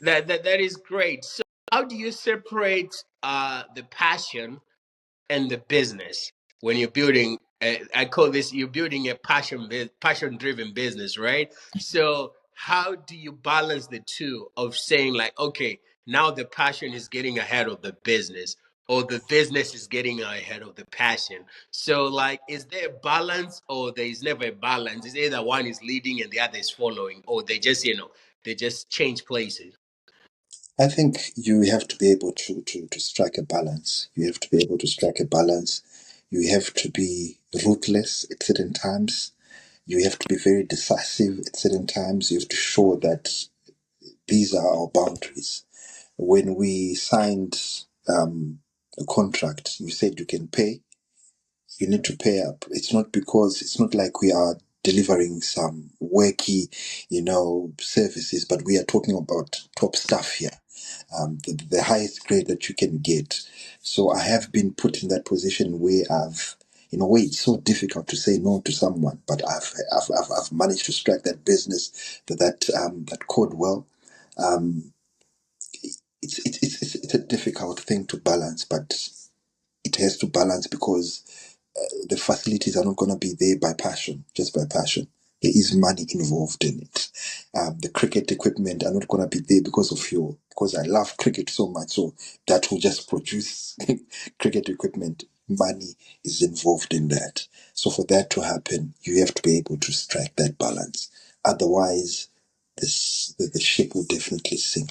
That is great. So how do you separate the passion and the business when you're building? I call this, you're building a passion driven business, right? So how do you balance the two of saying like, okay, now the passion is getting ahead of the business, or the business is getting ahead of the passion? So like, is there a balance, or there is never a balance? It's either one is leading and the other is following, or they just, they just change places. I think you have to be able to strike a balance. You have to be able to strike a balance. You have to be ruthless at certain times. You have to be very decisive at certain times. You have to show that these are our boundaries. When we signed a contract, you said you can pay, you need to pay up. It's not like we are delivering some worky, services, but we are talking about top stuff here, the highest grade that you can get. So I have been put in that position where in a way, it's so difficult to say no to someone, but I've managed to strike that business, that code well. Um, it's a difficult thing to balance, but it has to balance because the facilities are not going to be there by passion, just by passion. There is money involved in it. The cricket equipment are not going to be there because I love cricket so much. So that will just produce cricket equipment. Money is involved in that. So for that to happen, you have to be able to strike that balance. Otherwise, the ship will definitely sink.